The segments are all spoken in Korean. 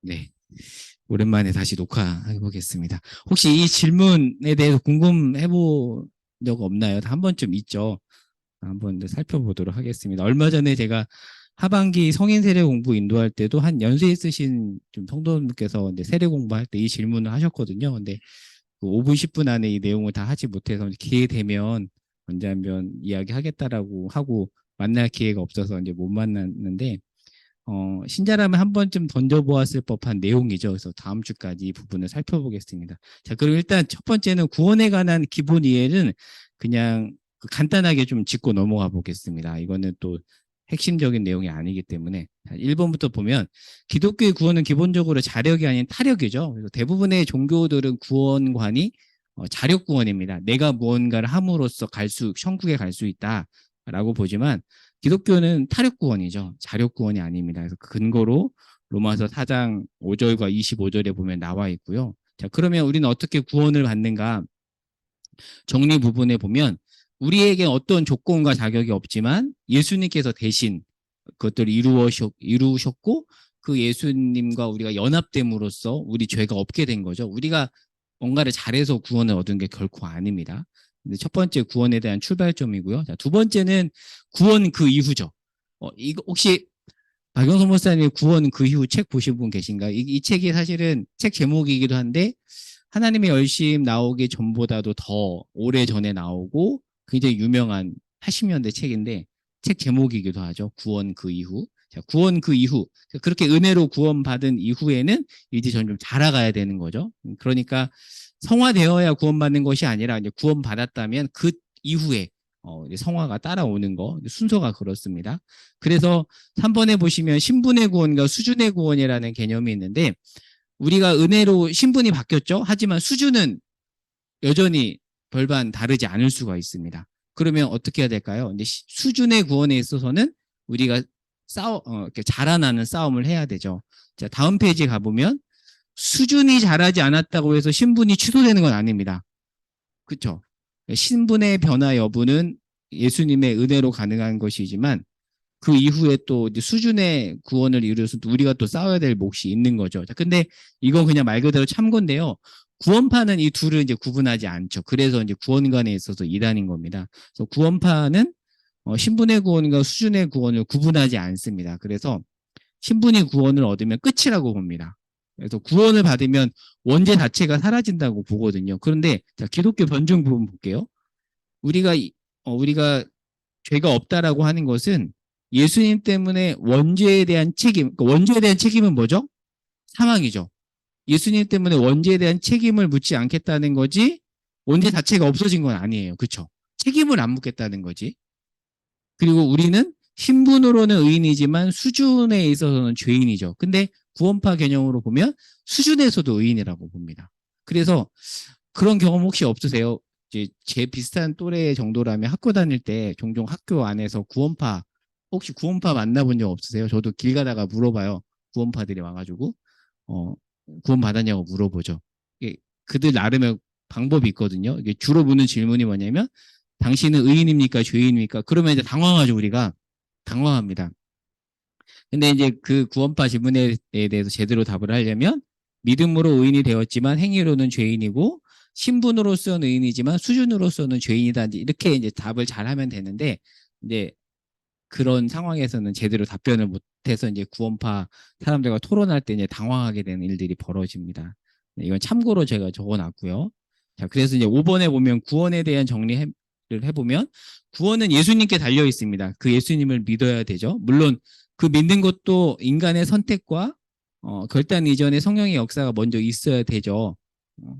네. 오랜만에 다시 녹화해 보겠습니다. 혹시 이 질문에 대해서 궁금해 본 적 없나요? 한 번쯤 있죠. 한번 살펴보도록 하겠습니다. 얼마 전에 제가 하반기 성인 세례 공부 인도할 때도 한 연세 있으신 좀 성도님께서 이제 세례 공부할 때 이 질문을 하셨거든요. 근데 그 5분, 10분 안에 이 내용을 다 하지 못해서 기회 되면 언제 한번 이야기하겠다라고 하고 만날 기회가 없어서 이제 못 만났는데 신자라면 한 번쯤 던져보았을 법한 내용이죠. 그래서 다음 주까지 이 부분을 살펴보겠습니다. 자, 그럼 일단 첫 번째는 구원에 관한 기본 이해는 그냥 간단하게 좀 짚고 넘어가 보겠습니다. 이거는 또 핵심적인 내용이 아니기 때문에 1번부터 보면 기독교의 구원은 기본적으로 자력이 아닌 타력이죠. 그래서 대부분의 종교들은 구원관이 자력 구원입니다. 내가 무언가를 함으로써 천국에 갈 수 있다라고 보지만 기독교는 타력 구원이죠. 자력 구원이 아닙니다. 그래서 그 근거로 로마서 4장 5절과 25절에 보면 나와 있고요. 자, 그러면 우리는 어떻게 구원을 받는가? 정리 부분에 보면 우리에게 어떤 조건과 자격이 없지만 예수님께서 대신 그것들을 이루셨고 그 예수님과 우리가 연합됨으로써 우리 죄가 없게 된 거죠. 우리가 뭔가를 잘해서 구원을 얻은 게 결코 아닙니다. 근데 첫 번째 구원에 대한 출발점이고요. 자, 두 번째는 구원 그 이후죠. 이거 혹시 박영선 목사님 구원 그 이후 책 보신 분 계신가요? 이 책이 사실은 책 제목이기도 한데 하나님의 열심 나오기 전보다도 더 오래 전에 나오고 굉장히 유명한 80년대 책인데 책 제목이기도 하죠. 구원 그 이후. 자, 구원 그 이후. 그렇게 은혜로 구원받은 이후에는 이제 좀 자라가야 되는 거죠. 그러니까 성화되어야 구원받는 것이 아니라 이제 구원받았다면 그 이후에 이제 성화가 따라오는 거 순서가 그렇습니다. 그래서 3번에 보시면 신분의 구원과 수준의 구원이라는 개념이 있는데 우리가 은혜로 신분이 바뀌었죠. 하지만 수준은 여전히 별반 다르지 않을 수가 있습니다. 그러면 어떻게 해야 될까요? 근데 수준의 구원에 있어서는 우리가 이렇게 자라나는 싸움을 해야 되죠. 자, 다음 페이지 가보면 수준이 자라지 않았다고 해서 신분이 취소되는 건 아닙니다. 그렇죠? 신분의 변화 여부는 예수님의 은혜로 가능한 것이지만 그 이후에 또 이제 수준의 구원을 이루어서 우리가 또 싸워야 될 몫이 있는 거죠. 자, 근데 이건 그냥 말 그대로 참고인데요. 구원파는 이 둘을 이제 구분하지 않죠. 그래서 이제 구원관에 있어서 이단인 겁니다. 그래서 구원파는 신분의 구원과 수준의 구원을 구분하지 않습니다. 그래서 신분이 구원을 얻으면 끝이라고 봅니다. 그래서 구원을 받으면 원죄 자체가 사라진다고 보거든요. 그런데 자, 기독교 변증 부분 볼게요. 우리가 죄가 없다라고 하는 것은 예수님 때문에 원죄에 대한 책임, 그러니까 원죄에 대한 책임은 뭐죠? 사망이죠. 예수님 때문에 원죄에 대한 책임을 묻지 않겠다는 거지 원죄 자체가 없어진 건 아니에요. 그렇죠? 책임을 안 묻겠다는 거지. 그리고 우리는 신분으로는 의인이지만 수준에 있어서는 죄인이죠. 근데 구원파 개념으로 보면 수준에서도 의인이라고 봅니다. 그래서 그런 경험 혹시 없으세요? 이제 제 비슷한 또래 정도라면 학교 다닐 때 종종 학교 안에서 혹시 구원파 만나본 적 없으세요? 저도 길 가다가 물어봐요. 구원파들이 와가지고 구원 받았냐고 물어보죠. 그들 나름의 방법이 있거든요. 이게 주로 묻는 질문이 뭐냐면 당신은 의인입니까? 죄인입니까? 그러면 이제 당황하죠. 우리가 당황합니다. 근데 이제 그 구원파 질문에 대해서 제대로 답을 하려면 믿음으로 의인이 되었지만 행위로는 죄인이고 신분으로서는 의인이지만 수준으로서는 죄인이다. 이렇게 이제 답을 잘 하면 되는데 이제 그런 상황에서는 제대로 답변을 못해서 이제 구원파 사람들과 토론할 때 이제 당황하게 되는 일들이 벌어집니다. 이건 참고로 제가 적어놨고요. 자, 그래서 이제 5번에 보면 구원에 대한 정리를 해보면 구원은 예수님께 달려 있습니다. 그 예수님을 믿어야 되죠. 물론 그 믿는 것도 인간의 선택과 결단 이전에 성령의 역사가 먼저 있어야 되죠.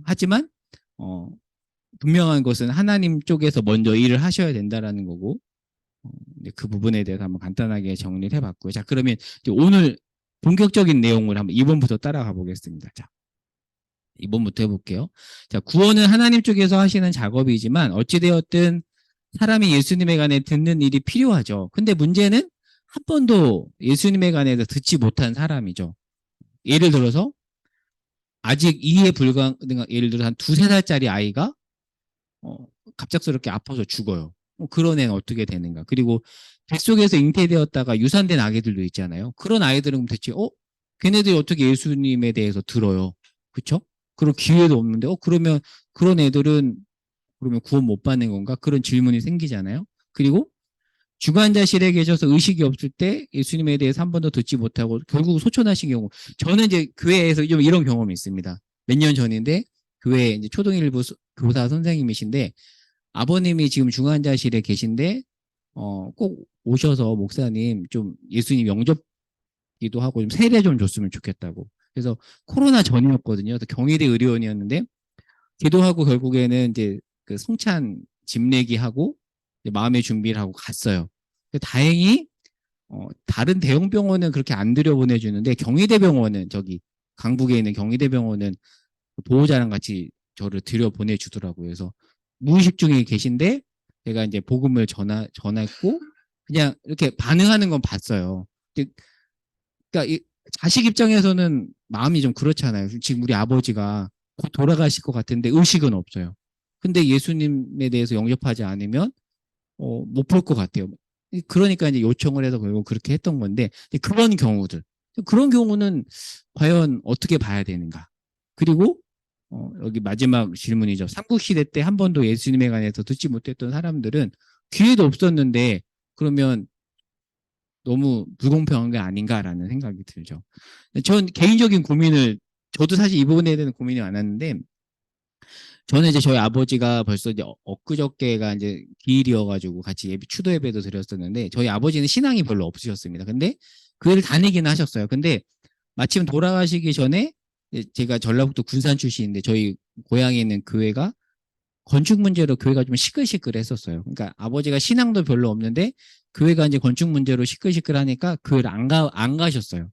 하지만 분명한 것은 하나님 쪽에서 먼저 일을 하셔야 된다라는 거고 그 부분에 대해서 한번 간단하게 정리를 해봤고요. 자, 그러면 이제 오늘 본격적인 내용을 한번 2번부터 따라가 보겠습니다. 자, 2번부터 해볼게요. 자, 구원은 하나님 쪽에서 하시는 작업이지만 어찌되었든 사람이 예수님에 관해 듣는 일이 필요하죠. 근데 문제는 한 번도 예수님에 관해서 듣지 못한 사람이죠. 예를 들어서 아직 이해 불가능한 예를 들어 한 두세 살짜리 아이가 어, 갑작스럽게 아파서 죽어요. 그런 애는 어떻게 되는가. 그리고 뱃속에서 잉태되었다가 유산된 아기들도 있잖아요. 그런 아이들은 대체 걔네들이 어떻게 예수님에 대해서 들어요? 그쵸? 그런 기회도 없는데, 그러면 그런 애들은 그러면 구원 못 받는 건가? 그런 질문이 생기잖아요. 그리고 중환자실에 계셔서 의식이 없을 때 예수님에 대해서 한 번도 듣지 못하고 결국 소천하신 경우. 저는 이제 교회에서 좀 이런 경험이 있습니다. 몇 년 전인데 교회 이제 초등일부 교사 선생님이신데 아버님이 지금 중환자실에 계신데 꼭 오셔서 목사님 좀 예수님 영접기도 하고 좀 세례 좀 줬으면 좋겠다고. 그래서 코로나 전이었거든요. 그래서 경희대 의료원이었는데 기도하고 결국에는 이제 그 성찬 집 내기 하고 마음의 준비를 하고 갔어요. 다행히 다른 대형 병원은 그렇게 안 들여보내주는데 경희대병원은 저기 강북에 있는 경희대병원은 보호자랑 같이 저를 들여보내주더라고요. 그래서 무의식 중에 계신데 제가 이제 복음을 전했고 그냥 이렇게 반응하는 건 봤어요. 그러니까 자식 입장에서는 마음이 좀 그렇잖아요. 지금 우리 아버지가 곧 돌아가실 것 같은데 의식은 없어요. 근데 예수님에 대해서 영접하지 않으면 못 볼 것 같아요. 그러니까 이제 요청을 해서 결국 그렇게 했던 건데 그런 경우는 과연 어떻게 봐야 되는가? 그리고 여기 마지막 질문이죠. 삼국시대 때 한 번도 예수님에 관해서 듣지 못했던 사람들은 기회도 없었는데 그러면 너무 불공평한 게 아닌가라는 생각이 들죠. 전 개인적인 고민을 저도 사실 이 부분에 대한 고민이 많았는데 저는 이제 저희 아버지가 벌써 이제 엊그저께가 이제 기일이어가지고 같이 추도 예배도 드렸었는데 저희 아버지는 신앙이 별로 없으셨습니다. 근데 교회를 다니긴 하셨어요. 근데 마침 돌아가시기 전에 제가 전라북도 군산 출신인데 저희 고향에 있는 교회가 건축 문제로 교회가 좀 시끌시끌했었어요. 그러니까 아버지가 신앙도 별로 없는데 교회가 이제 건축 문제로 시끌시끌하니까 교회를 안 가셨어요.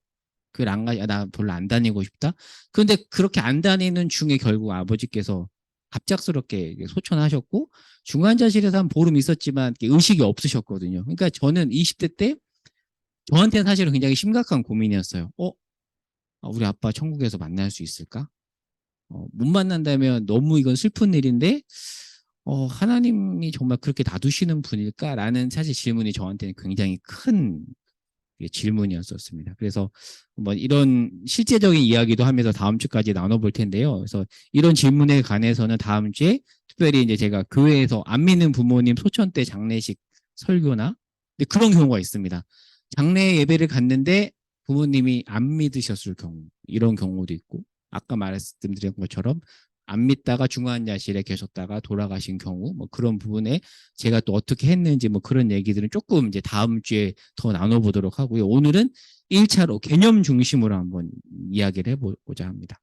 교회를 안 가, 나 별로 안 다니고 싶다. 그런데 그렇게 안 다니는 중에 결국 아버지께서 갑작스럽게 소천하셨고 중환자실에서 한 보름 있었지만 의식이 없으셨거든요. 그러니까 저는 20대 때 저한테는 사실은 굉장히 심각한 고민이었어요. 우리 아빠 천국에서 만날 수 있을까? 못 만난다면 너무 이건 슬픈 일인데 하나님이 정말 그렇게 놔두시는 분일까라는 사실 질문이 저한테는 굉장히 큰 질문이었었습니다. 그래서 뭐 이런 실제적인 이야기도 하면서 다음 주까지 나눠볼 텐데요. 그래서 이런 질문에 관해서는 다음 주에 특별히 이제 제가 교회에서 안 믿는 부모님 소천 때 장례식 설교나 그런 경우가 있습니다. 장례 예배를 갔는데 부모님이 안 믿으셨을 경우 이런 경우도 있고 아까 말씀드린 것처럼 안 믿다가 중환자실에 계셨다가 돌아가신 경우 뭐 그런 부분에 제가 또 어떻게 했는지 뭐 그런 얘기들은 조금 이제 다음 주에 더 나눠보도록 하고요. 오늘은 1차로 개념 중심으로 한번 이야기를 해보고자 합니다.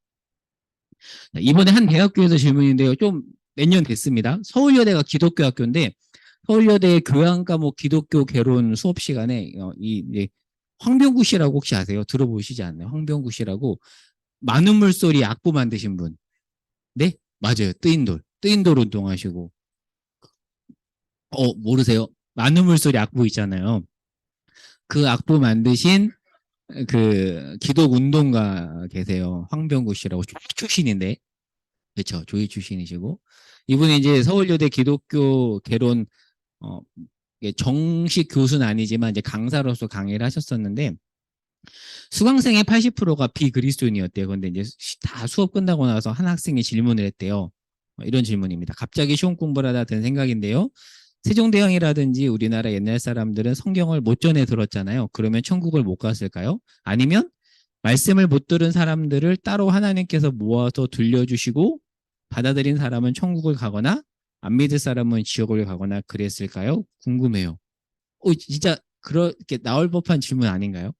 이번에 한 대학교에서 질문인데요. 좀 몇 년 됐습니다. 서울여대가 기독교 학교인데 서울여대 교양 과목 기독교 개론 수업 시간에 이 황병구 씨라고 혹시 아세요? 들어보시지 않나요? 황병구 씨라고 많은 물소리 악보 만드신 분. 네? 맞아요. 뜨인돌 운동하시고. 모르세요? 많은 물소리 악보 있잖아요. 그 악보 만드신 그 기독 운동가 계세요. 황병구 씨라고 조이 출신인데. 그렇죠. 조이 출신이시고. 이분이 이제 서울여대 기독교 개론 어, 정식 교수는 아니지만 이제 강사로서 강의를 하셨었는데 수강생의 80%가 비그리스도인이었대요. 근데 이제 다 수업 끝나고 나서 한 학생이 질문을 했대요. 이런 질문입니다. 갑자기 시험 공부를 하다 든 생각인데요. 세종대왕이라든지 우리나라 옛날 사람들은 성경을 못 전해 들었잖아요. 그러면 천국을 못 갔을까요? 아니면 말씀을 못 들은 사람들을 따로 하나님께서 모아서 들려주시고 받아들인 사람은 천국을 가거나 안 믿을 사람은 지옥을 가거나 그랬을까요? 궁금해요. 진짜 그렇게 나올 법한 질문 아닌가요?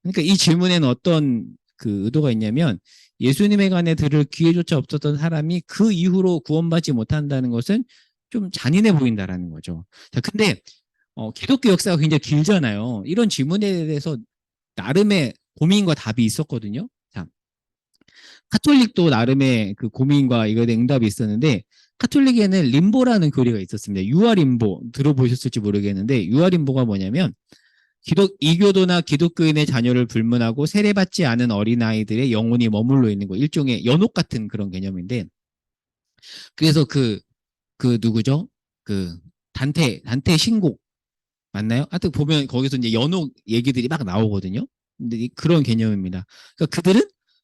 그러니까 이 질문에는 어떤 그 의도가 있냐면 예수님에 관해 들을 기회조차 없었던 사람이 그 이후로 구원받지 못한다는 것은 좀 잔인해 보인다라는 거죠. 자, 근데 기독교 역사가 굉장히 길잖아요. 이런 질문에 대해서 나름의 고민과 답이 있었거든요. 자, 카톨릭도 나름의 그 고민과 이거에 대한 응답이 있었는데 카톨릭에는 림보라는 교리가 있었습니다. 유아림보 들어보셨을지 모르겠는데 유아림보가 뭐냐면 이교도나 기독교인의 자녀를 불문하고 세례받지 않은 어린아이들의 영혼이 머물러 있는 거 일종의 연옥 같은 그런 개념인데 그래서 그 누구죠? 그 단테 신곡 맞나요? 하여튼 보면 거기서 이제 연옥 얘기들이 막 나오거든요. 근데 그런 개념입니다. 그러니까 그들은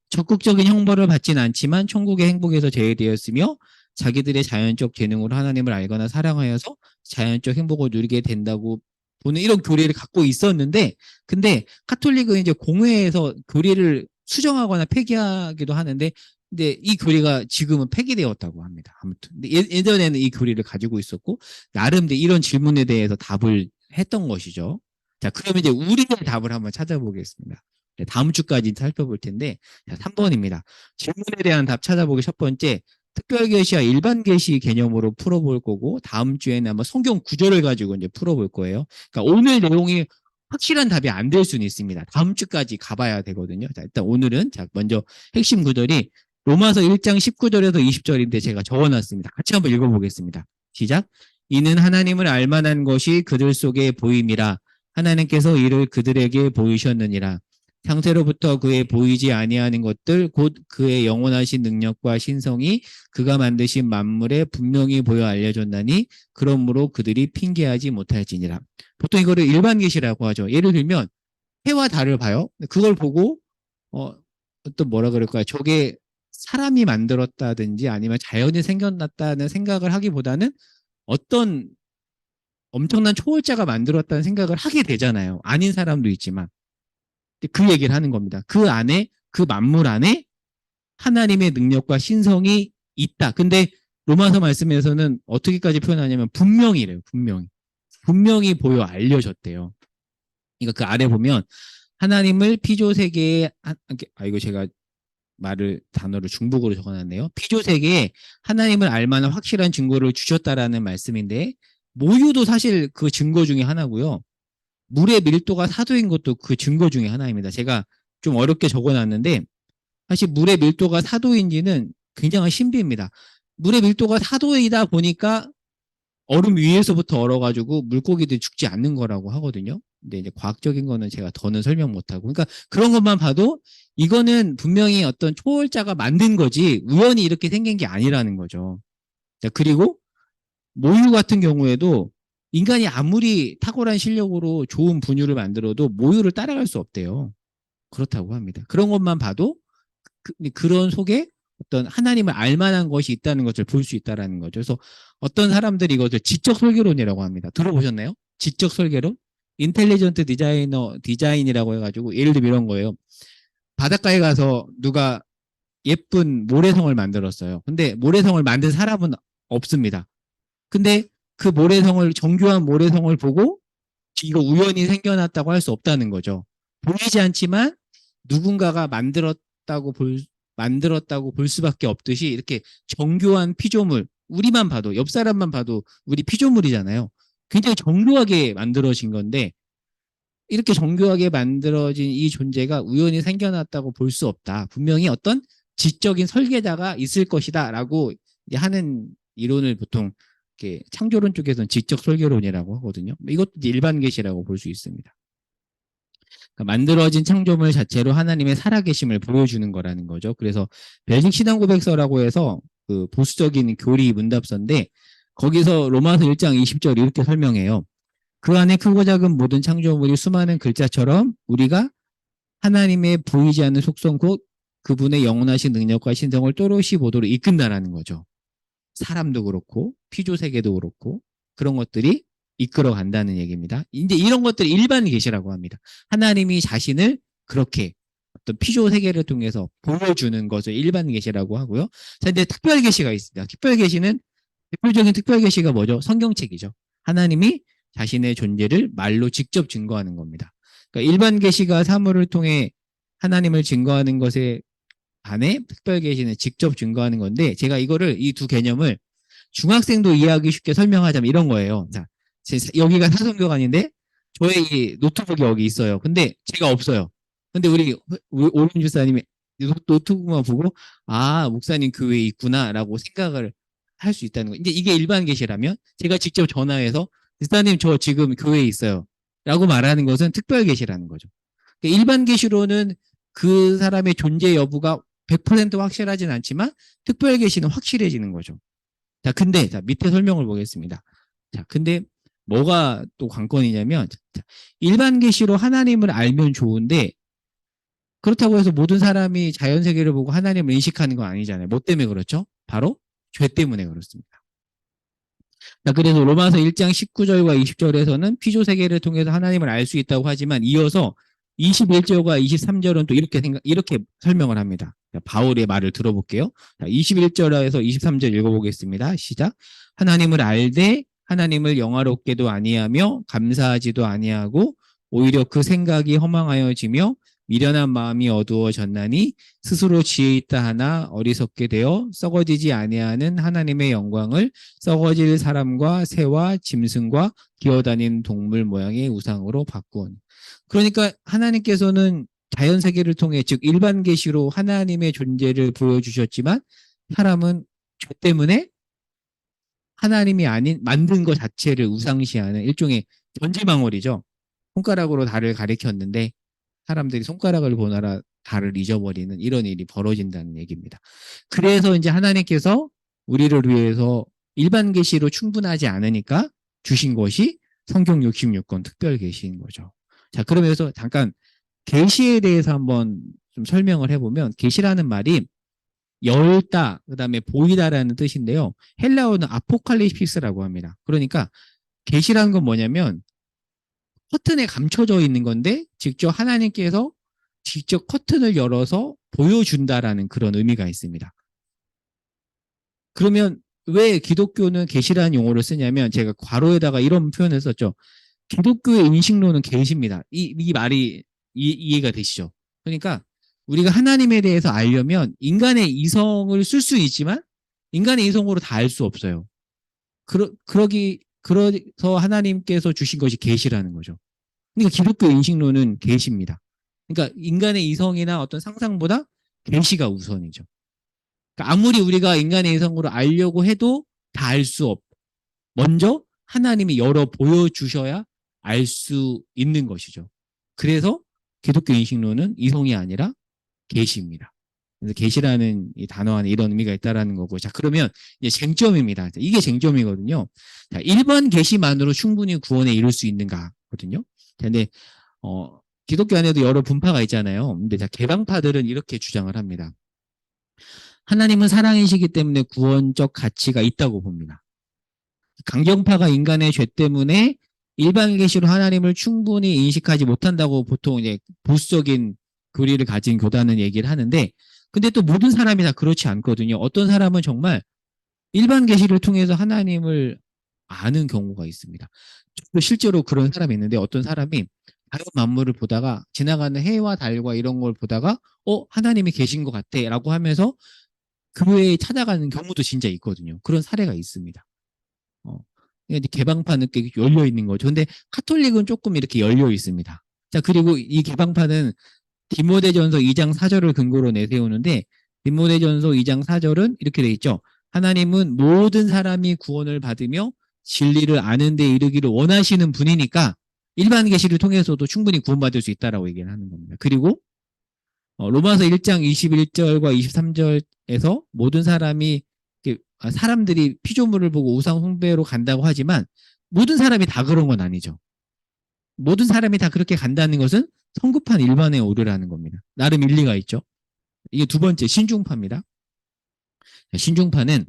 적극적인 형벌을 받지는 않지만 천국의 행복에서 제외되었으며 자기들의 자연적 재능으로 하나님을 알거나 사랑하여서 자연적 행복을 누리게 된다고 보는 이런 교리를 갖고 있었는데, 근데 카톨릭은 이제 공회에서 교리를 수정하거나 폐기하기도 하는데, 근데 이 교리가 지금은 폐기되었다고 합니다. 아무튼 근데 예전에는 이 교리를 가지고 있었고 나름대로 이런 질문에 대해서 답을 했던 것이죠. 자, 그러면 이제 우리의 답을 한번 찾아보겠습니다. 네, 다음 주까지 살펴볼 텐데, 자, 3번입니다. 질문에 대한 답 찾아보기 첫 번째, 특별계시와 일반계시 개념으로 풀어볼 거고, 다음 주에는 아마 성경 구절을 가지고 이제 풀어볼 거예요. 그러니까 오늘 내용이 확실한 답이 안 될 수는 있습니다. 다음 주까지 가봐야 되거든요. 자, 일단 오늘은, 자, 먼저 핵심 구절이 로마서 1장 19절에서 20절인데 제가 적어놨습니다. 같이 한번 읽어보겠습니다. 시작. 이는 하나님을 알만한 것이 그들 속에 보임이라. 하나님께서 이를 그들에게 보이셨느니라. 창세로부터 그의 보이지 아니하는 것들 곧 그의 영원하신 능력과 신성이 그가 만드신 만물에 분명히 보여 알려졌나니 그러므로 그들이 핑계하지 못할지니라. 보통 이거를 일반 계시라고 하죠. 예를 들면 해와 달을 봐요. 그걸 보고 어떤 뭐라 그럴까요? 저게 사람이 만들었다든지 아니면 자연이 생겨났다는 생각을 하기보다는 어떤 엄청난 초월자가 만들었다는 생각을 하게 되잖아요. 아닌 사람도 있지만. 그 얘기를 하는 겁니다. 그 안에, 그 만물 안에 하나님의 능력과 신성이 있다. 근데 로마서 말씀에서는 어떻게까지 표현하냐면 분명히래요. 분명히. 분명히 보여 알려졌대요. 그러니까 그 아래 보면 하나님을 피조세계에 이거 제가 단어를 중복으로 적어놨네요. 피조세계에 하나님을 알만한 확실한 증거를 주셨다라는 말씀인데 모유도 사실 그 증거 중에 하나고요. 물의 밀도가 4도인 것도 그 증거 중에 하나입니다. 제가 좀 어렵게 적어놨는데 사실 물의 밀도가 4도인지는 굉장한 신비입니다. 물의 밀도가 4도이다 보니까 얼음 위에서부터 얼어가지고 물고기들이 죽지 않는 거라고 하거든요. 근데 이제 과학적인 거는 제가 더는 설명 못하고. 그러니까 그런 것만 봐도 이거는 분명히 어떤 초월자가 만든 거지 우연히 이렇게 생긴 게 아니라는 거죠. 자, 그리고 모유 같은 경우에도 인간이 아무리 탁월한 실력으로 좋은 분유를 만들어도 모유를 따라갈 수 없대요. 그렇다고 합니다. 그런 것만 봐도 그런 속에 어떤 하나님을 알만한 것이 있다는 것을 볼 수 있다는 거죠. 그래서 어떤 사람들이 이것을 지적 설계론이라고 합니다. 들어보셨나요? 지적 설계론? 인텔리전트 디자인이라고 해가지고 예를 들면 이런 거예요. 바닷가에 가서 누가 예쁜 모래성을 만들었어요. 근데 모래성을 만든 사람은 없습니다. 근데 그 정교한 모래성을 보고 이거 우연히 생겨났다고 할 수 없다는 거죠. 보이지 않지만 누군가가 만들었다고 볼 수밖에 없듯이 이렇게 정교한 피조물, 우리만 봐도, 옆 사람만 봐도 우리 피조물이잖아요. 굉장히 정교하게 만들어진 건데 이렇게 정교하게 만들어진 이 존재가 우연히 생겨났다고 볼 수 없다. 분명히 어떤 지적인 설계자가 있을 것이다 라고 하는 이론을 보통 이렇게 창조론 쪽에서는 지적 설계론이라고 하거든요. 이것도 일반 계시라고 볼 수 있습니다. 그러니까 만들어진 창조물 자체로 하나님의 살아계심을 보여주는 거라는 거죠. 그래서 벨식 신앙 고백서라고 해서 그 보수적인 교리 문답서인데 거기서 로마서 1장 20절 이렇게 설명해요. 그 안에 크고 작은 모든 창조물이 수많은 글자처럼 우리가 하나님의 보이지 않는 속성 곧 그분의 영원하신 능력과 신성을 또렷이 보도록 이끈다라는 거죠. 사람도 그렇고 피조세계도 그렇고 그런 것들이 이끌어 간다는 얘기입니다. 이제 이런 것들이 일반 계시라고 합니다. 하나님이 자신을 그렇게 어떤 피조세계를 통해서 보여주는 것을 일반 계시라고 하고요. 자, 이제 특별 계시가 있습니다. 특별 계시는 대표적인 특별 계시가 뭐죠? 성경책이죠. 하나님이 자신의 존재를 말로 직접 증거하는 겁니다. 그러니까 일반 계시가 사물을 통해 하나님을 증거하는 것에 반해 특별 계시는 직접 증거하는 건데 제가 이거를 이 두 개념을 중학생도 이해하기 쉽게 설명하자면 이런 거예요. 자, 여기가 사성교관인데 저의 이 노트북이 여기 있어요. 근데 제가 없어요. 근데 우리 오륜 주사님이 노트북만 보고 아 목사님 교회에 있구나라고 생각을 할 수 있다는 거. 이제 이게 일반 계시라면 제가 직접 전화해서 목사님 저 지금 교회에 있어요. 라고 말하는 것은 특별 계시라는 거죠. 그러니까 일반 계시로는 그 사람의 존재 여부가 100% 확실하진 않지만 특별 계시는 확실해지는 거죠. 자, 근데 자, 밑에 설명을 보겠습니다. 자, 근데 뭐가 또 관건이냐면 일반 계시로 하나님을 알면 좋은데 그렇다고 해서 모든 사람이 자연 세계를 보고 하나님을 인식하는 건 아니잖아요. 뭐 때문에 그렇죠? 바로 죄 때문에 그렇습니다. 자, 그래서 로마서 1장 19절과 20절에서는 피조 세계를 통해서 하나님을 알 수 있다고 하지만 이어서 21절과 23절은 또 이렇게 설명을 합니다. 자, 바울의 말을 들어볼게요. 자, 21절에서 23절 읽어보겠습니다. 시작. 하나님을 알되 하나님을 영화롭게도 아니하며 감사하지도 아니하고 오히려 그 생각이 허망하여지며 미련한 마음이 어두워졌나니 스스로 지혜 있다 하나 어리석게 되어 썩어지지 아니하는 하나님의 영광을 썩어질 사람과 새와 짐승과 기어다니는 동물 모양의 우상으로 바꾸었. 그러니까 하나님께서는 자연 세계를 통해 즉 일반 계시로 하나님의 존재를 보여주셨지만 사람은 죄 때문에 하나님이 아닌 만든 것 자체를 우상시하는 일종의 전지망월이죠. 손가락으로 달을 가리켰는데 사람들이 손가락을 보느라 달을 잊어버리는 이런 일이 벌어진다는 얘기입니다. 그래서 이제 하나님께서 우리를 위해서 일반 계시로 충분하지 않으니까 주신 것이 성경 66권 특별 계시인 거죠. 자, 그러면서 잠깐 계시에 대해서 한번 좀 설명을 해보면 계시라는 말이 열다, 그다음에 보이다라는 뜻인데요. 헬라어는 아포칼리피스라고 합니다. 그러니까 계시라는 건 뭐냐면 커튼에 감춰져 있는 건데 직접 하나님께서 직접 커튼을 열어서 보여준다라는 그런 의미가 있습니다. 그러면 왜 기독교는 계시라는 용어를 쓰냐면 제가 괄호에다가 이런 표현을 썼죠. 기독교의 인식론은 계시입니다. 이 말이 이해가 되시죠? 그러니까 우리가 하나님에 대해서 알려면 인간의 이성을 쓸 수 있지만 인간의 이성으로 다 알 수 없어요. 그래서 하나님께서 주신 것이 계시라는 거죠. 그러니까 기독교 인식론은 계시입니다. 그러니까 인간의 이성이나 어떤 상상보다 계시가 우선이죠. 그러니까 아무리 우리가 인간의 이성으로 알려고 해도 다 알 수 없. 먼저 하나님이 열어 보여주셔야 알 수 있는 것이죠. 그래서 기독교 인식론은 이성이 아니라 계시입니다. 그래서 계시라는 이 단어 안에 이런 의미가 있다라는 거고. 자, 그러면 이제 쟁점입니다. 이게 쟁점이거든요. 자, 일반 계시만으로 충분히 구원에 이룰 수 있는가거든요. 근데 기독교 안에도 여러 분파가 있잖아요. 근데 자, 개방파들은 이렇게 주장을 합니다. 하나님은 사랑이시기 때문에 구원적 가치가 있다고 봅니다. 강경파가 인간의 죄 때문에 일반 계시로 하나님을 충분히 인식하지 못한다고 보통 이제 보수적인 교리를 가진 교단은 얘기를 하는데, 근데 또 모든 사람이 다 그렇지 않거든요. 어떤 사람은 정말 일반 계시를 통해서 하나님을 아는 경우가 있습니다. 실제로 그런 사람이 있는데 어떤 사람이 자연 만물을 보다가 지나가는 해와 달과 이런 걸 보다가 하나님이 계신 것 같아 라고 하면서 교회에 찾아가는 경우도 진짜 있거든요. 그런 사례가 있습니다. 개방파는 꽤 열려 있는 거죠. 근데 카톨릭은 조금 이렇게 열려 있습니다. 자, 그리고 이 개방파는 디모데전서 2장 4절을 근거로 내세우는데 디모데전서 2장 4절은 이렇게 돼 있죠. 하나님은 모든 사람이 구원을 받으며 진리를 아는 데 이르기를 원하시는 분이니까 일반 계시를 통해서도 충분히 구원받을 수 있다라고 얘기를 하는 겁니다. 그리고 로마서 1장 21절과 23절에서 모든 사람들이 피조물을 보고 우상 숭배로 간다고 하지만 모든 사람이 다 그런 건 아니죠. 모든 사람이 다 그렇게 간다는 것은 성급한 일반에 오르라는 겁니다. 나름 일리가 있죠. 이게 두 번째 신중파입니다. 신중파는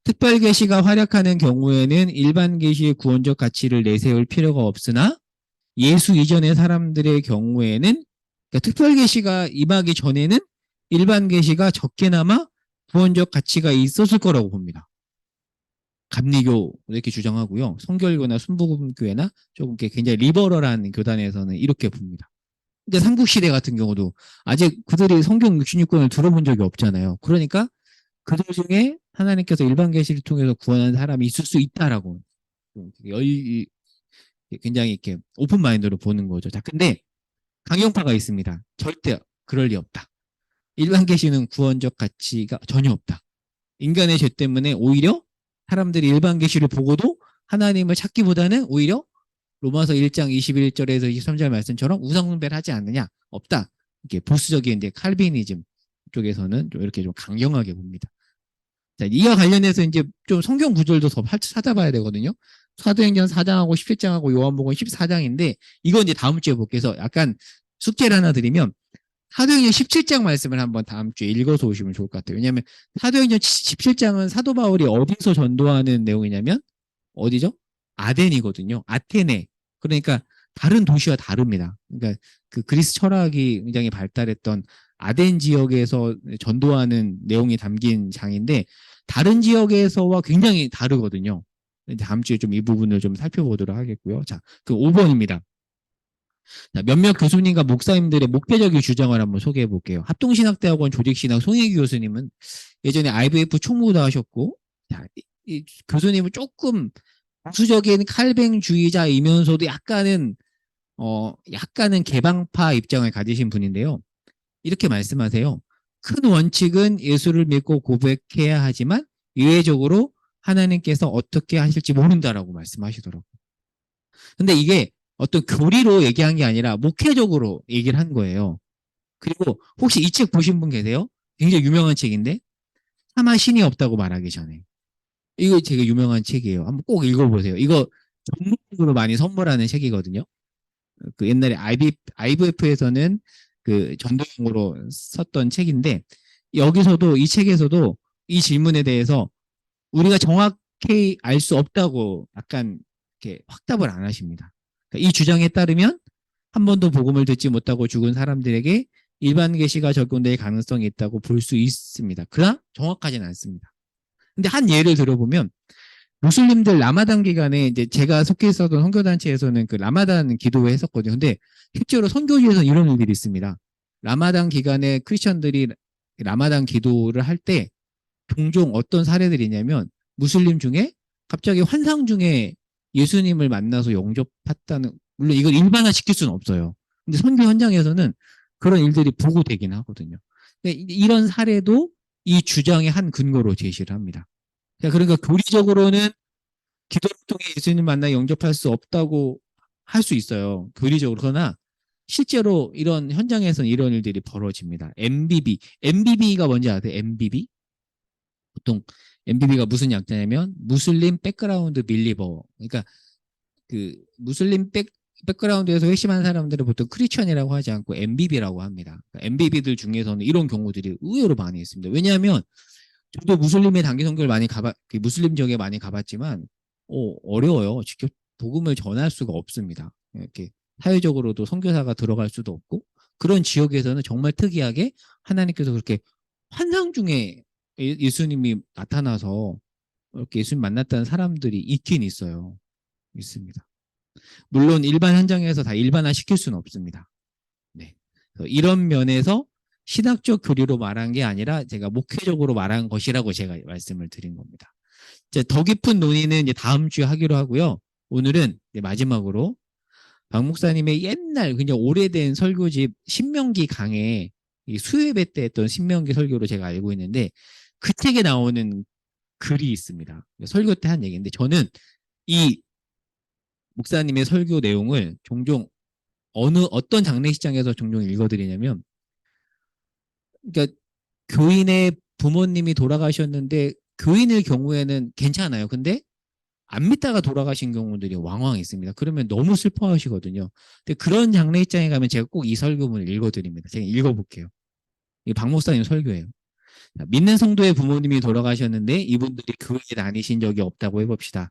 특별 계시가 활약하는 경우에는 일반 계시의 구원적 가치를 내세울 필요가 없으나 예수 이전의 사람들의 경우에는 그러니까 특별 계시가 임하기 전에는 일반 계시가 적게나마 구원적 가치가 있었을 거라고 봅니다. 감리교 이렇게 주장하고요. 성결교나 순복음교회나 조금 굉장히 리버럴한 교단에서는 이렇게 봅니다. 근데 삼국시대 같은 경우도 아직 그들이 성경 66권을 들어본 적이 없잖아요. 그러니까 그들 중에 하나님께서 일반 계시를 통해서 구원한 사람이 있을 수 있다라고 굉장히 이렇게 오픈 마인드로 보는 거죠. 자, 근데 강경파가 있습니다. 절대 그럴 리 없다. 일반 계시는 구원적 가치가 전혀 없다. 인간의 죄 때문에 오히려 사람들이 일반 계시를 보고도 하나님을 찾기보다는 오히려 로마서 1장 21절에서 23절 말씀처럼 우상숭배를 하지 않느냐? 없다. 이렇게 보수적인 이제 칼빈이즘 쪽에서는 좀 이렇게 좀 강경하게 봅니다. 자, 이와 관련해서 이제 좀 성경 구절도 더 찾아봐야 되거든요. 사도행전 4장하고 17장하고 요한복음 14장인데 이건 이제 다음 주에 볼게요. 그래서 약간 숙제를 하나 드리면 사도행전 17장 말씀을 한번 다음 주에 읽어서 오시면 좋을 것 같아요. 왜냐하면 사도행전 17장은 사도 바울이 어디서 전도하는 내용이냐면 어디죠? 아덴이거든요. 아테네. 그러니까 다른 도시와 다릅니다. 그러니까 그 그리스 철학이 굉장히 발달했던 아덴 지역에서 전도하는 내용이 담긴 장인데 다른 지역에서와 굉장히 다르거든요. 다음 주에 좀 이 부분을 좀 살펴보도록 하겠고요. 자, 그 5번입니다. 몇몇 교수님과 목사님들의 목회적인 주장을 한번 소개해 볼게요. 합동신학대학원 조직신학 송혜교 교수님은 예전에 IVF 총무도 하셨고, 자, 이 교수님은 조금 보수적인 칼뱅주의자이면서도 약간은 개방파 입장을 가지신 분인데요. 이렇게 말씀하세요. 큰 원칙은 예수를 믿고 고백해야 하지만 예외적으로 하나님께서 어떻게 하실지 모른다라고 말씀하시더라고요. 근데 이게 어떤 교리로 얘기한 게 아니라 목회적으로 얘기를 한 거예요. 그리고 혹시 이 책 보신 분 계세요? 굉장히 유명한 책인데 차마 신이 없다고 말하기 전에. 이거 되게 유명한 책이에요. 한번 꼭 읽어보세요. 이거 전문적으로 많이 선물하는 책이거든요. 그 옛날에 IVF에서는 그 전도용으로 썼던 책인데 여기서도 이 책에서도 이 질문에 대해서 우리가 정확히 알 수 없다고 약간 이렇게 확답을 안 하십니다. 그러니까 이 주장에 따르면 한 번도 복음을 듣지 못하고 죽은 사람들에게 일반 계시가 적용될 가능성이 있다고 볼 수 있습니다. 그러나 정확하지는 않습니다. 근데 한 예를 들어보면 무슬림들 라마단 기간에 이제 제가 속해 있었던 선교단체에서는 그 라마단 기도회 했었거든요. 근데 실제로 선교지에서 이런 일들이 있습니다. 라마단 기간에 크리스천들이 라마단 기도를 할 때 종종 어떤 사례들이 있냐면 무슬림 중에 갑자기 환상 중에 예수님을 만나서 영접했다는, 물론 이걸 일반화시킬 수는 없어요. 근데 선교 현장에서는 그런 일들이 보고되긴 하거든요. 이런 사례도 이 주장의 한 근거로 제시를 합니다. 그러니까 교리적으로는 기도를 통해 예수님 만나 영접할 수 없다고 할 수 있어요. 교리적으로. 그러나 실제로 이런 현장에서는 이런 일들이 벌어집니다. MBB가 뭔지 아세요? MBB? 보통 MBB가 무슨 약자냐면 무슬림 백그라운드 빌리버. 그러니까 그 무슬림 백그라운드에서 회심한 사람들을 보통 크리스천이라고 하지 않고 MBB라고 합니다. 그러니까 MBB들 중에서는 이런 경우들이 의외로 많이 있습니다. 왜냐하면 저도 무슬림의 단기 선교를 많이 무슬림 지역에 많이 가봤지만 어려워요. 직접 복음을 전할 수가 없습니다. 이렇게 사회적으로도 선교사가 들어갈 수도 없고 그런 지역에서는 정말 특이하게 하나님께서 그렇게 환상 중에 예수님이 나타나서 이렇게 예수님 만났다는 사람들이 있긴 있어요. 있습니다. 물론 일반 현장에서 다 일반화 시킬 수는 없습니다. 네. 이런 면에서 신학적 교리로 말한 게 아니라 제가 목회적으로 말한 것이라고 제가 말씀을 드린 겁니다. 이제 더 깊은 논의는 이제 다음 주에 하기로 하고요. 오늘은 마지막으로 박 목사님의 옛날 그냥 오래된 설교집 신명기 강해 수요예배 때 했던 신명기 설교로 제가 알고 있는데 그 책에 나오는 글이 있습니다. 설교 때 한 얘기인데 저는 이 목사님의 설교 내용을 종종 어떤 장례식장에서 종종 읽어드리냐면 그러니까 교인의 부모님이 돌아가셨는데 교인의 경우에는 괜찮아요. 근데 안 믿다가 돌아가신 경우들이 왕왕 있습니다. 그러면 너무 슬퍼하시거든요. 근데 그런 장례식장에 가면 제가 꼭 이 설교문을 읽어드립니다. 제가 읽어볼게요. 이 박 목사님 설교예요. 믿는 성도의 부모님이 돌아가셨는데 이분들이 교회에 다니신 적이 없다고 해봅시다.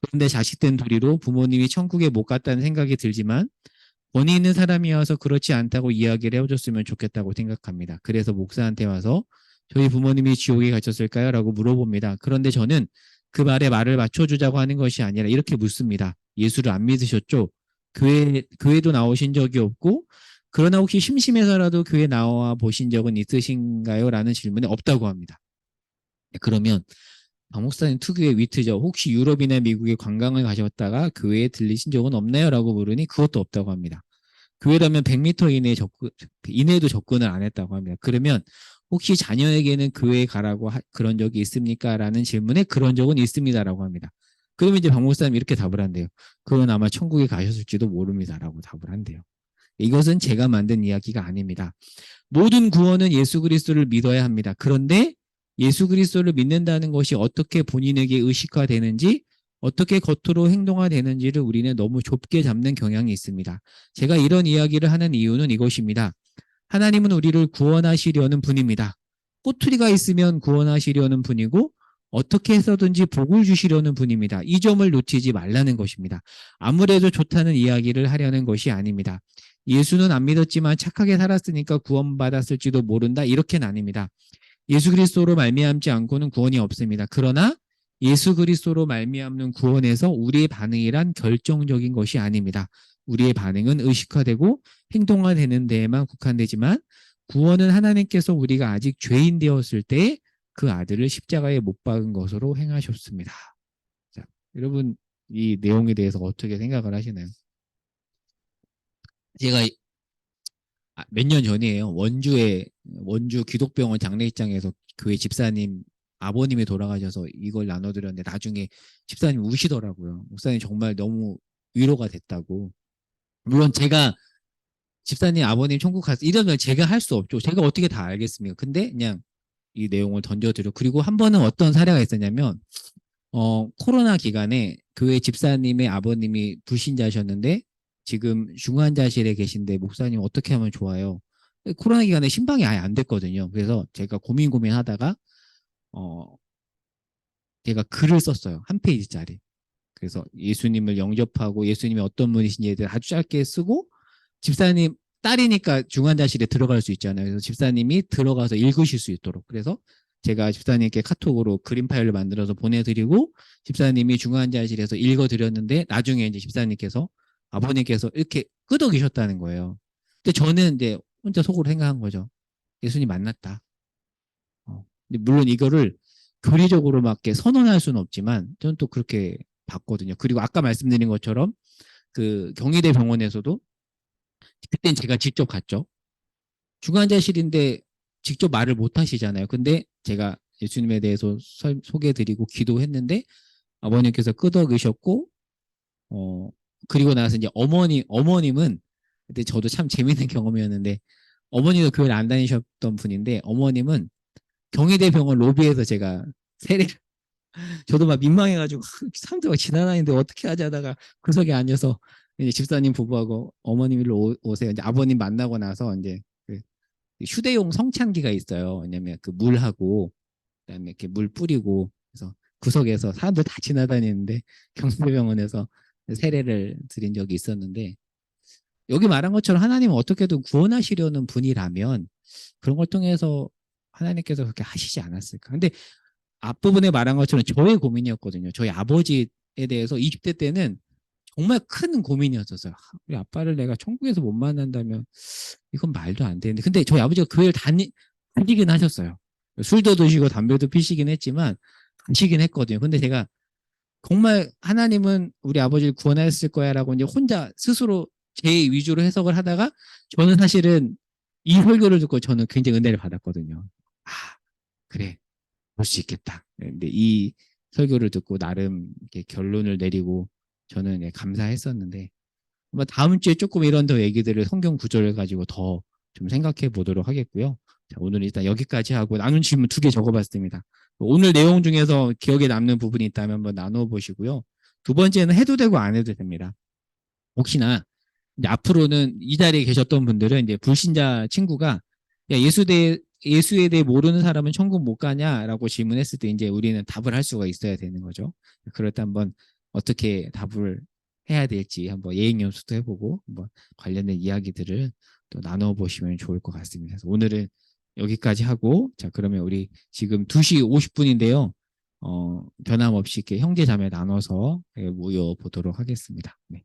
그런데 자식된 도리로 부모님이 천국에 못 갔다는 생각이 들지만 권위 있는 사람이어서 그렇지 않다고 이야기를 해줬으면 좋겠다고 생각합니다. 그래서 목사한테 와서 저희 부모님이 지옥에 갇혔을까요? 라고 물어봅니다. 그런데 저는 그 말에 말을 맞춰주자고 하는 것이 아니라 이렇게 묻습니다. 예수를 안 믿으셨죠? 교회도 나오신 적이 없고 그러나 혹시 심심해서라도 교회 나와 보신 적은 있으신가요? 라는 질문에 없다고 합니다. 그러면 박 목사님 특유의 위트죠. 혹시 유럽이나 미국에 관광을 가셨다가 교회에 들리신 적은 없나요? 라고 물으니 그것도 없다고 합니다. 교회라면 100m 이내도 접근을 안 했다고 합니다. 그러면 혹시 자녀에게는 교회에 가라고 그런 적이 있습니까? 라는 질문에 그런 적은 있습니다라고 합니다. 그러면 이제 박 목사님 이렇게 답을 한대요. 그건 아마 천국에 가셨을지도 모릅니다라고 답을 한대요. 이것은 제가 만든 이야기가 아닙니다. 모든 구원은 예수 그리스도를 믿어야 합니다. 그런데 예수 그리스도를 믿는다는 것이 어떻게 본인에게 의식화되는지 어떻게 겉으로 행동화되는지를 우리는 너무 좁게 잡는 경향이 있습니다. 제가 이런 이야기를 하는 이유는 이것입니다. 하나님은 우리를 구원하시려는 분입니다. 꼬투리가 있으면 구원하시려는 분이고 어떻게 해서든지 복을 주시려는 분입니다. 이 점을 놓치지 말라는 것입니다. 아무래도 좋다는 이야기를 하려는 것이 아닙니다. 예수는 안 믿었지만 착하게 살았으니까 구원받았을지도 모른다. 이렇게는 아닙니다. 예수 그리스도로 말미암지 않고는 구원이 없습니다. 그러나 예수 그리스도로 말미암는 구원에서 우리의 반응이란 결정적인 것이 아닙니다. 우리의 반응은 의식화되고 행동화되는 데에만 국한되지만 구원은 하나님께서 우리가 아직 죄인 되었을 때 그 아들을 십자가에 못 박은 것으로 행하셨습니다. 자, 여러분 이 내용에 대해서 어떻게 생각을 하시나요? 제가 몇 년 전이에요. 원주 기독병원 장례식장에서 교회 집사님 아버님이 돌아가셔서 이걸 나눠드렸는데 나중에 집사님 우시더라고요. 목사님 정말 너무 위로가 됐다고. 물론 제가 집사님 아버님 천국 가서 이러면 제가 할 수 없죠. 제가 어떻게 다 알겠습니까? 근데 그냥 이 내용을 던져드려. 그리고 한 번은 어떤 사례가 있었냐면 코로나 기간에 교회 집사님의 아버님이 불신자셨는데 지금 중환자실에 계신데 목사님 어떻게 하면 좋아요? 코로나 기간에 신방이 아예 안 됐거든요. 그래서 제가 고민하다가 제가 글을 썼어요. 한 페이지짜리. 그래서 예수님을 영접하고 예수님이 어떤 분이신지에 대해 아주 짧게 쓰고 집사님 딸이니까 중환자실에 들어갈 수 있잖아요. 그래서 집사님이 들어가서 읽으실 수 있도록. 그래서 제가 집사님께 카톡으로 그림 파일을 만들어서 보내드리고 집사님이 중환자실에서 읽어드렸는데 나중에 이제 집사님께서 아버님께서 이렇게 끄덕이셨다는 거예요. 근데 저는 이제 혼자 속으로 생각한 거죠. 예수님 만났다. 근데 물론 이거를 교리적으로 막 이렇게 선언할 수는 없지만 저는 또 그렇게 봤거든요. 그리고 아까 말씀드린 것처럼 그 경희대 병원에서도 그땐 제가 직접 갔죠. 중환자실인데 직접 말을 못 하시잖아요. 근데 제가 예수님에 대해서 소개해드리고 기도했는데 아버님께서 끄덕이셨고, 그리고 나서 이제 어머님은 그때 저도 참 재밌는 경험이었는데 어머니도 교회를 안 다니셨던 분인데 어머님은 경희대 병원 로비에서 제가 세례를 저도 막 민망해가지고 사람들 막 지나다니는데 어떻게 하지 하다가 구석에 앉아서 이제 집사님 부부하고 어머님 일로 오세요. 이제 아버님 만나고 나서 이제 그 휴대용 성찬기가 있어요. 왜냐면 그 물하고 그다음에 이렇게 물 뿌리고 그래서 구석에서 사람들 다 지나다니는데 경희대병원에서 세례를 드린 적이 있었는데 여기 말한 것처럼 하나님은 어떻게든 구원하시려는 분이라면 그런 걸 통해서 하나님께서 그렇게 하시지 않았을까. 근데 앞부분에 말한 것처럼 저의 고민이었거든요. 저희 아버지에 대해서 20대 때는 정말 큰 고민이었었어요. 우리 아빠를 내가 천국에서 못 만난다면 이건 말도 안 되는데. 근데 저희 아버지가 교회를 다니긴 하셨어요. 술도 드시고 담배도 피시긴 했지만 가시긴 했거든요. 근데 제가 정말 하나님은 우리 아버지를 구원했을 거야라고 이제 혼자 스스로 제 위주로 해석을 하다가 저는 사실은 이 설교를 듣고 저는 굉장히 은혜를 받았거든요. 아, 그래. 볼 수 있겠다. 근데 이 설교를 듣고 나름 이렇게 결론을 내리고 저는 감사했었는데 다음 주에 조금 이런 더 얘기들을 성경 구절을 가지고 더 좀 생각해 보도록 하겠고요. 자, 오늘 일단 여기까지 하고 나눈 질문 2개 적어봤습니다. 오늘 내용 중에서 기억에 남는 부분이 있다면 한번 나눠 보시고요. 두 번째는 해도 되고 안 해도 됩니다. 혹시나 이제 앞으로는 이 자리에 계셨던 분들은 이제 불신자 친구가 야, 예수에 대해 모르는 사람은 천국 못 가냐라고 질문했을 때 이제 우리는 답을 할 수가 있어야 되는 거죠. 그럴 때 한번 어떻게 답을 해야 될지 한번 예행 연습도 해보고 한번 관련된 이야기들을 또 나눠보시면 좋을 것 같습니다. 그래서 오늘은 여기까지 하고 자 그러면 우리 지금 2시 50분인데요. 변함없이 이렇게 형제 자매 나눠서 모여 보도록 하겠습니다. 네.